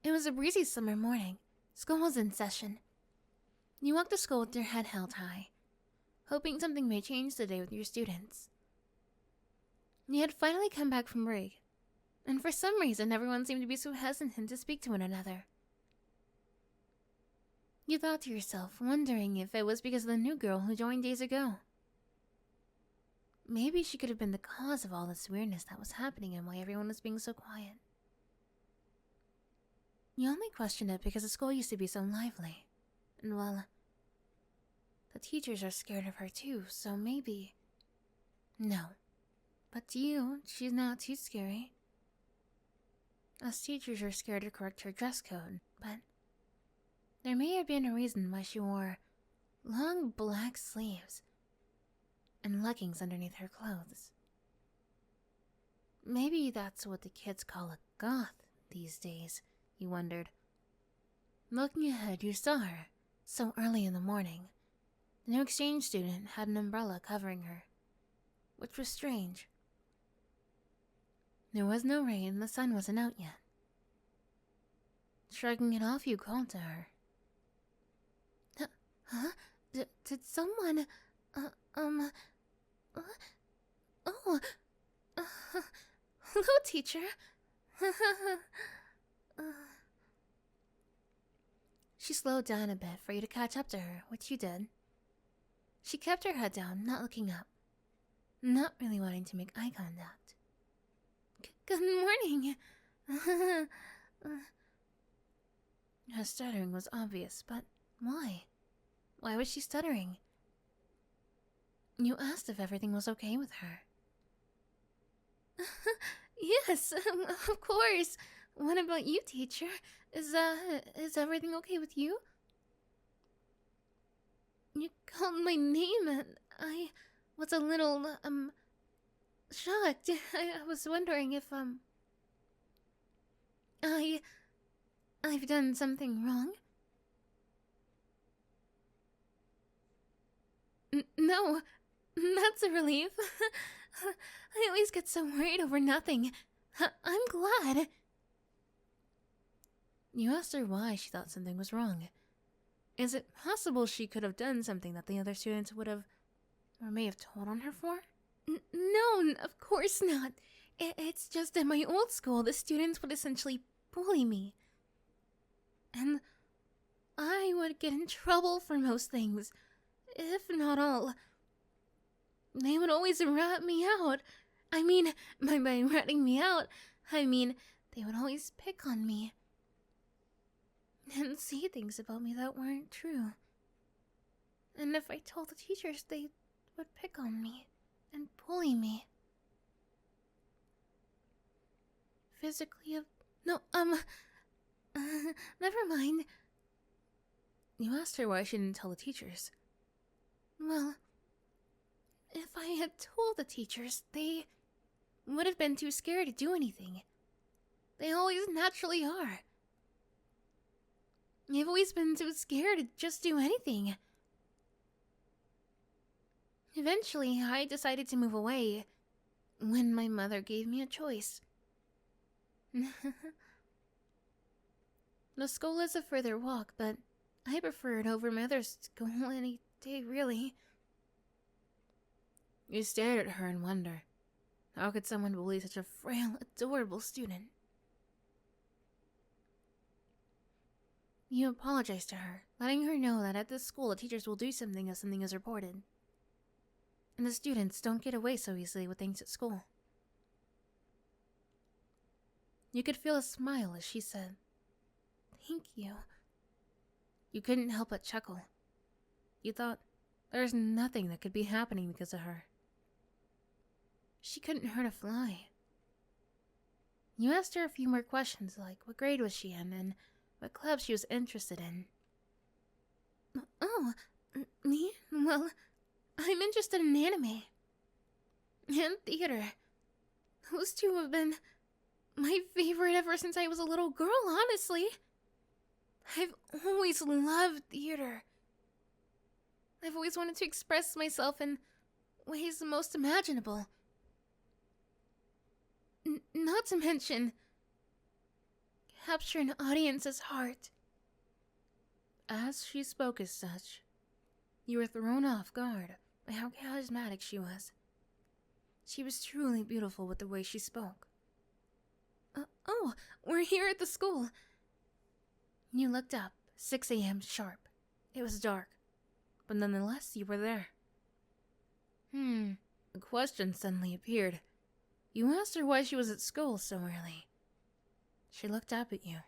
It was a breezy summer morning. School was in session. You walked to school with your head held high, hoping something may change today with your students. You had finally come back from break, and for some reason everyone seemed to be so hesitant to speak to one another. You thought to yourself, wondering if it was because of the new girl who joined days ago. Maybe she could have been the cause of all this weirdness that was happening and why everyone was being so quiet. You only questioned it because the school used to be so lively. And well, the teachers are scared of her too, so maybe... No. But to you, she's not too scary. Us teachers are scared to correct her dress code, but... there may have been a reason why she wore long black sleeves and leggings underneath her clothes. Maybe that's what the kids call a goth these days, you wondered. Looking ahead, you saw her, so early in the morning. The new exchange student had an umbrella covering her, which was strange. There was no rain, the sun wasn't out yet. Shrugging it off, you called to her. Huh? Did someone... Oh... hello, teacher. She slowed down a bit for you to catch up to her, which you did. She kept her head down, not looking up, not really wanting to make eye contact. Good morning. Her stuttering was obvious, but why? Why was she stuttering? You asked if everything was okay with her. Yes, of course. What about you, teacher? Is everything okay with you? You called my name and I was a little, shocked. I was wondering if, I've done something wrong? No, that's a relief. I always get so worried over nothing. I'm glad. You asked her why she thought something was wrong. Is it possible she could have done something that the other students would have, or may have told on her for? No, of course not. It's just at my old school, the students would essentially bully me. And I would get in trouble for most things, if not all. They would always rat me out. I mean, by ratting me out, I mean they would always pick on me. And say things about me that weren't true. And if I told the teachers, they would pick on me and bully me. Physically, no, never mind. You asked her why she didn't tell the teachers. Well, if I had told the teachers, they would have been too scared to do anything. They always naturally are. They've always been too scared to just do anything. Eventually, I decided to move away when my mother gave me a choice. The school is a further walk, but I prefer it over my other school any day, really. You stared at her in wonder. How could someone bully such a frail, adorable student? You apologized to her, letting her know that at this school the teachers will do something if something is reported. And the students don't get away so easily with things at school. You could feel a smile as she said, "Thank you." You couldn't help but chuckle. You thought there's nothing that could be happening because of her. She couldn't hurt a fly. You asked her a few more questions like what grade was she in and what club she was interested in. Oh, me? Well, I'm interested in anime. And theater. Those two have been my favorite ever since I was a little girl, honestly. I've always loved theater. I've always wanted to express myself in ways the most imaginable. Not to mention capture an audience's heart. As she spoke as such, you were thrown off guard by how charismatic she was. She was truly beautiful with the way she spoke. Oh, we're here at the school. You looked up, 6 a.m. sharp. It was dark, but nonetheless, you were there. A question suddenly appeared. You asked her why she was at school so early. She looked up at you.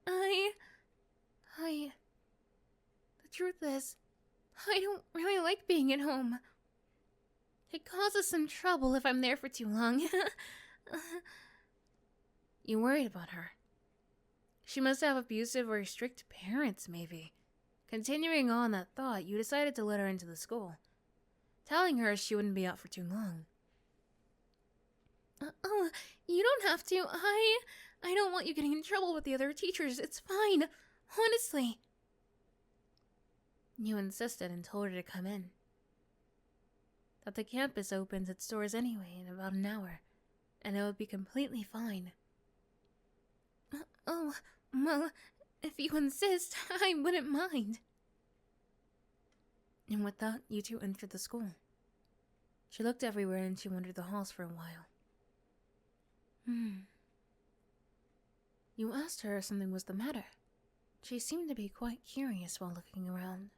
The truth is, I don't really like being at home. It causes some trouble if I'm there for too long. You worried about her. She must have abusive or strict parents, maybe. Continuing on that thought, you decided to let her into the school, telling her she wouldn't be out for too long. Oh, you don't have to. I don't want you getting in trouble with the other teachers. It's fine. Honestly. You insisted and told her to come in. That the campus opens its doors anyway in about an hour, and it would be completely fine. Oh, well, if you insist, I wouldn't mind. And with that, you two entered the school. She looked everywhere and she wandered the halls for a while. You asked her if something was the matter. She seemed to be quite curious while looking around.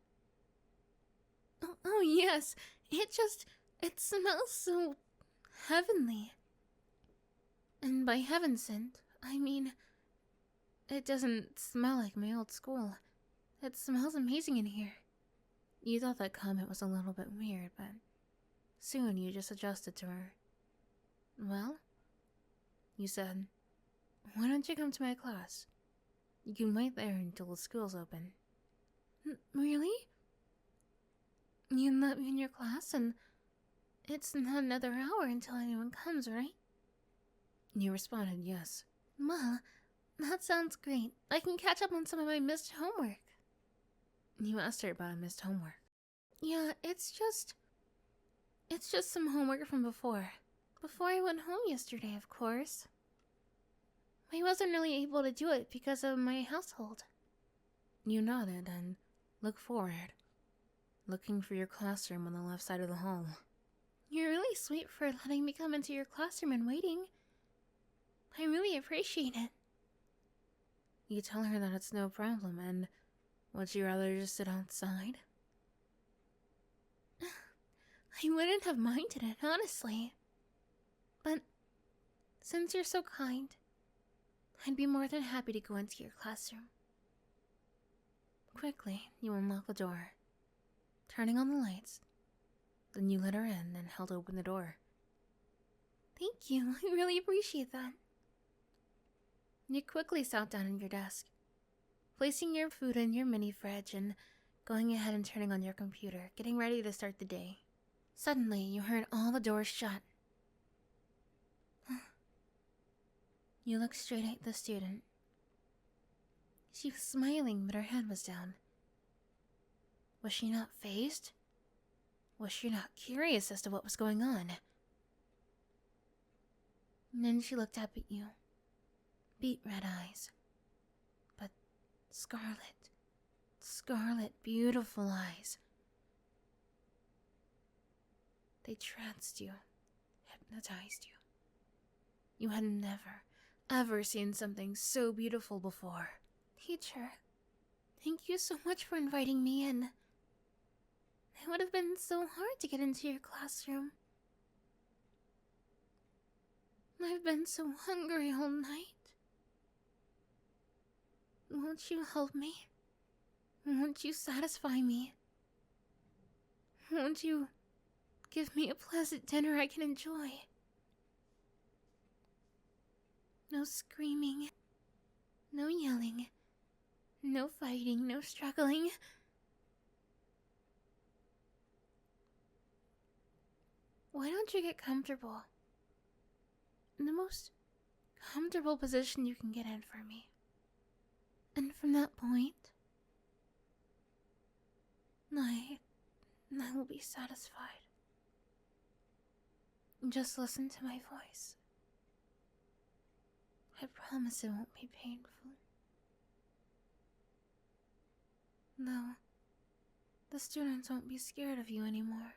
Oh yes, it smells so heavenly. And by heaven sent, I mean, it doesn't smell like my old school. It smells amazing in here. You thought that comment was a little bit weird, but soon you just adjusted to her. Well, you said, why don't you come to my class? You can wait there until the school's open. Really? You let me in your class and it's not another hour until anyone comes, right? You responded yes. Well, that sounds great. I can catch up on some of my missed homework. You asked her about missed homework. Yeah, it's just some homework from before. Before I went home yesterday, of course. I wasn't really able to do it because of my household. You nodded and looked forward, looking for your classroom on the left side of the hall. You're really sweet for letting me come into your classroom and waiting. I really appreciate it. You tell her that it's no problem, and would you rather just sit outside? I wouldn't have minded it, honestly. But since you're so kind, I'd be more than happy to go into your classroom. Quickly, you unlock the door, turning on the lights. Then you let her in and held open the door. Thank you, I really appreciate that. You quickly sat down at your desk, placing your food in your mini fridge and going ahead and turning on your computer, getting ready to start the day. Suddenly, you heard all the doors shut. You looked straight at the student. She was smiling, but her head was down. Was she not fazed? Was she not curious as to what was going on? And then she looked up at you. Beet red eyes. But scarlet, beautiful eyes. They tranced you, hypnotized you. You had never, ever seen something so beautiful before. Teacher, thank you so much for inviting me in. It would have been so hard to get into your classroom. I've been so hungry all night. Won't you help me? Won't you satisfy me? Won't you give me a pleasant dinner I can enjoy? No screaming, no yelling, no fighting, no struggling. Why don't you get comfortable? In the most comfortable position you can get in for me. And from that point, I will be satisfied. Just listen to my voice. I promise it won't be painful. No, the students won't be scared of you anymore.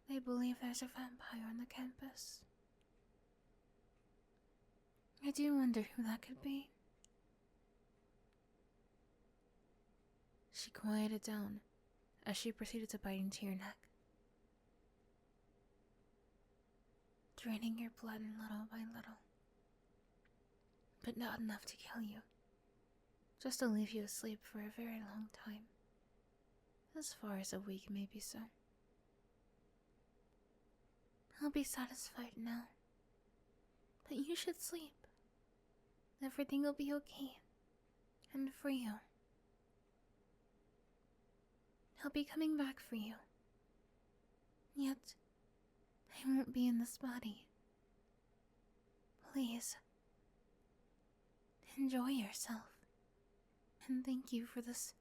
They believe there's a vampire on the campus. I do wonder who that could be. She quieted down as she proceeded to bite into your neck, draining your blood little by little. But not enough to kill you, just to leave you asleep for a very long time. As far as a week, maybe so. I'll be satisfied now. But you should sleep. Everything will be okay. And for you. I'll be coming back for you. Yet, I won't be in this body. Please. Enjoy yourself. And thank you for this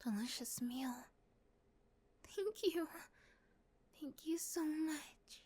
delicious meal. Thank you. Thank you so much.